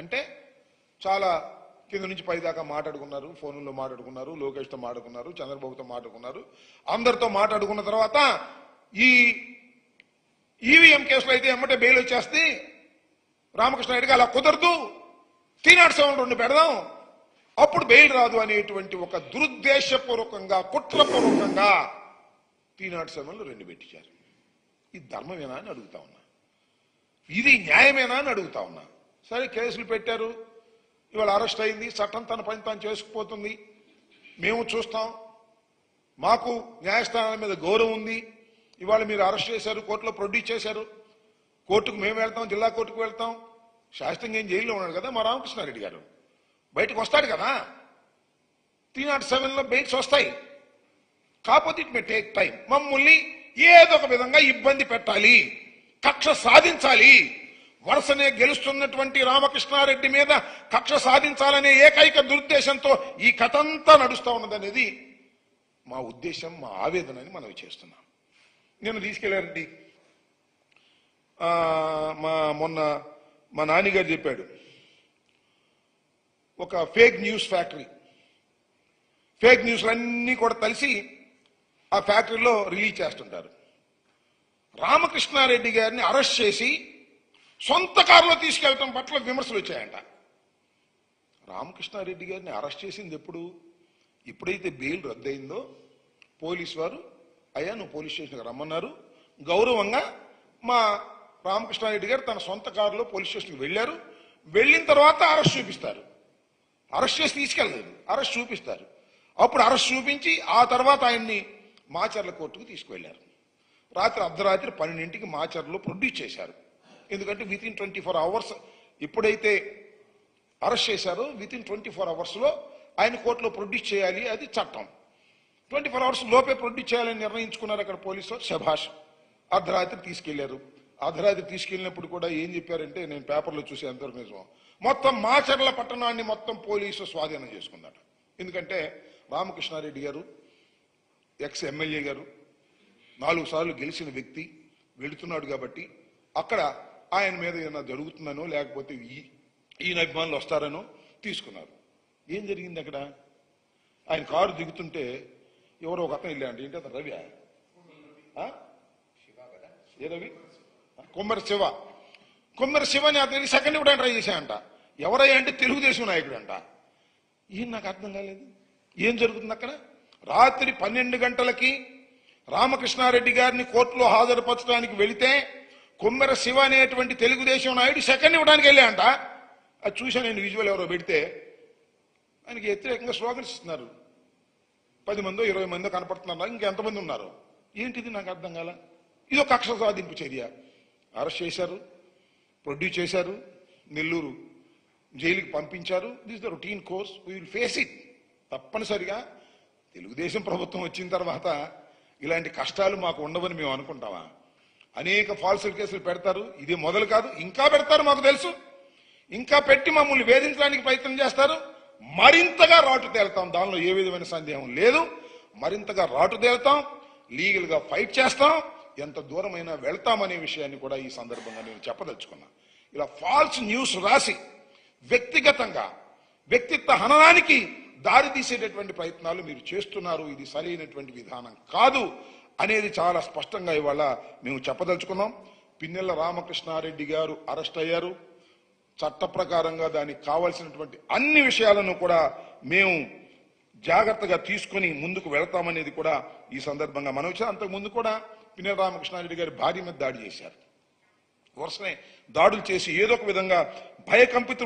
అంటే చాలా కింద నుంచి పై దాకా మాట్లాడుకున్నారు, ఫోన్లో మాట్లాడుకున్నారు, లోకేష్తో మాట్లాడుకున్నారు, చంద్రబాబుతో మాట్లాడుకున్నారు. అందరితో మాట్లాడుకున్న తర్వాత ఈ ఈవీఎం కేసులో అయితే ఎమ్మటే బెయిల్ వచ్చేస్తే రామకృష్ణారెడ్డికి అలా కుదరదు, 307 పెడదాం, అప్పుడు బెయిల్ రాదు అనేటువంటి ఒక దురుద్దేశపూర్వకంగా కుట్రపూర్వకంగా 307 2 పెట్టించారు. ఇది ధర్మమేనా అని అడుగుతా ఉన్నా, ఇది న్యాయమేనా అని అడుగుతా ఉన్నా. సరే కేసులు పెట్టారు, ఇవాళ అరెస్ట్ అయింది, చట్టం తన పని తాను చేసుకుపోతుంది, మేము చూస్తాం, మాకు న్యాయస్థానాల మీద గౌరవం ఉంది. ఇవాళ మీరు అరెస్ట్ చేశారు, కోర్టులో ప్రొడ్యూస్ చేశారు, కోర్టుకు మేము వెళ్తాం, జిల్లా కోర్టుకు వెళ్తాం. శాస్త్రంగా ఏం జైల్లో ఉన్నాడు కదా మా రామకృష్ణారెడ్డి గారు, బయటకు వస్తాడు కదా, 307లో బెయిల్స్ వస్తాయి. కాకపోతే ఇట్ మే టేక్ టైం. మమ్మల్ని ఏదో ఒక విధంగా ఇబ్బంది పెట్టాలి, కక్ష సాధించాలి, వరుసనే గెలుస్తున్నటువంటి రామకృష్ణారెడ్డి మీద కక్ష సాధించాలనే ఏకైక దురుద్దేశంతో ఈ కథ అంతా నడుస్తూ ఉన్నదనేది మా ఉద్దేశం, మా ఆవేదన అని మనం చేస్తున్నాం. నేను తీసుకెళ్లారండి, మొన్న మా నాన్నగారు చెప్పాడు, ఒక ఫేక్ న్యూస్ ఫ్యాక్టరీ, ఫేక్ న్యూస్లన్నీ కూడా కలిసి ఆ ఫ్యాక్టరీలో రిలీజ్ చేస్తుంటారు. రామకృష్ణారెడ్డి గారిని అరెస్ట్ చేసి సొంత కారులో తీసుకెళ్లటం పట్ల విమర్శలు వచ్చాయంట. రామకృష్ణారెడ్డి గారిని అరెస్ట్ చేసింది ఎప్పుడైతే బెయిల్ రద్దయిందో పోలీసు వారు, అయ్యా నువ్వు పోలీస్ స్టేషన్కి రమ్మన్నారు, గౌరవంగా మా రామకృష్ణారెడ్డి గారు తన సొంత కారులో పోలీస్ స్టేషన్కి వెళ్ళారు. వెళ్ళిన తర్వాత అరెస్ట్ చూపిస్తారు, అరెస్ట్ చేసి తీసుకెళ్ళలేదు, అరెస్ట్ చూపిస్తారు. అప్పుడు అరెస్ట్ చూపించి ఆ తర్వాత ఆయన్ని మాచర్ల కోర్టుకు తీసుకువెళ్లారు. రాత్రి అర్ధరాత్రి 12ంటికి మాచర్లో ప్రొడ్యూస్ చేశారు. ఎందుకంటే వితిన్ 24 అవర్స్ ఎప్పుడైతే అరెస్ట్ చేశారో వితిన్ 24 అవర్స్లో ఆయన కోర్టులో ప్రొడ్యూస్ చేయాలి, అది చట్టం. 24 అవర్స్ లోపే ప్రొడ్యూస్ చేయాలని నిర్ణయించుకున్నారు అక్కడ పోలీసు వారు. శభాష్. అర్ధరాత్రి తీసుకెళ్లారు. అర్ధరాత్రి తీసుకెళ్ళినప్పుడు కూడా ఏం చెప్పారంటే, నేను పేపర్లో చూసి ఎంతవరకు నిజం, మొత్తం మాచర్ల పట్టణాన్ని మొత్తం పోలీసు స్వాధీనం చేసుకున్నారు. ఎందుకంటే రామకృష్ణారెడ్డి గారు ఎక్స్ ఎమ్మెల్యే గారు, 4 సార్లు గెలిచిన వ్యక్తి వెళుతున్నాడు కాబట్టి అక్కడ ఆయన మీద ఏమైనా జరుగుతుందనో లేకపోతే ఈయన అభిమానులు వస్తారనో తీసుకున్నారు. ఏం జరిగింది అక్కడ? ఆయన కారు దిగుతుంటే ఎవరో ఒక అతను వెళ్ళాడు. ఏంటి అతను? రవి, ఏ రవి? కుమ్మరి శివని అతనికి సెకండ్ ఇవ్వడానికి ట్రై చేశాయంట. ఎవరయ్యా అంటే తెలుగుదేశం నాయకుడు అంట. ఏం నాకు అర్థం కాలేదు, ఏం జరుగుతుంది అక్కడ? రాత్రి 12 గంటలకి రామకృష్ణారెడ్డి గారిని కోర్టులో హాజరుపరచడానికి వెళితే కుమ్మర శివ అనేటువంటి తెలుగుదేశం నాయుడు సెకండ్ ఇవ్వడానికి వెళ్ళాయంట. అది చూసా నేను, విజువల్ ఎవరో పెడితే ఆయనకి వ్యతిరేకంగా స్లోగన్స్ ఇస్తున్నారు. 10 మందో 20 మందో కనపడుతున్నారు, ఇంకెంతమంది ఉన్నారు? ఏంటిది నాకు అర్థం కాల. ఇది ఒక కక్ష సాధింపు చర్య. అరెస్ట్ చేశారు, ప్రొడ్యూస్ చేశారు, నెల్లూరు జైలుకి పంపించారు. This the routine course, we will face it. తప్పనిసరిగా తెలుగుదేశం ప్రభుత్వం వచ్చిన తర్వాత ఇలాంటి కష్టాలు మాకు ఉండవని మేము అనుకుంటామా? అనేక ఫాల్స్ కేసులు పెడతారు, ఇది మొదలు కాదు, ఇంకా పెడతారు, మాకు తెలుసు. ఇంకా పెట్టి మమ్మల్ని వేధించడానికి ప్రయత్నం చేస్తారు. మరింతగా రాటు తేలుతాం, దానిలో ఏ విధమైన సందేహం లేదు. మరింతగా రాటు తేలుతాం, లీగల్ గా ఫైట్ చేస్తాం, ఎంత దూరమైనా వెళ్తామనే విషయాన్ని కూడా ఈ సందర్భంగా నేను చెప్పదలుచుకున్నా. ఇలా ఫాల్స్ న్యూస్ రాసి వ్యక్తిగతంగా వ్యక్తిత్వ హననానికి దారి తీసేటటువంటి ప్రయత్నాలు మీరు చేస్తున్నారు. ఇది సరైనటువంటి విధానం కాదు అనేది చాలా స్పష్టంగా ఇవాళ మేము చెప్పదలుచుకున్నాం. పిన్నెల రామకృష్ణారెడ్డి గారు అరెస్ట్ అయ్యారు. చట్ట ప్రకారంగా దానికి కావాల్సినటువంటి అన్ని విషయాలను కూడా మేము జాగ్రత్తగా తీసుకుని ముందుకు వెళతామనేది కూడా ఈ సందర్భంగా మనం వచ్చాం. అంతకుముందు కూడా పిన్నెల రామకృష్ణారెడ్డి గారి భార్య మీద దాడి చేశారు. వరుసనే దాడులు చేసి ఏదో ఒక విధంగా భయకంపితులు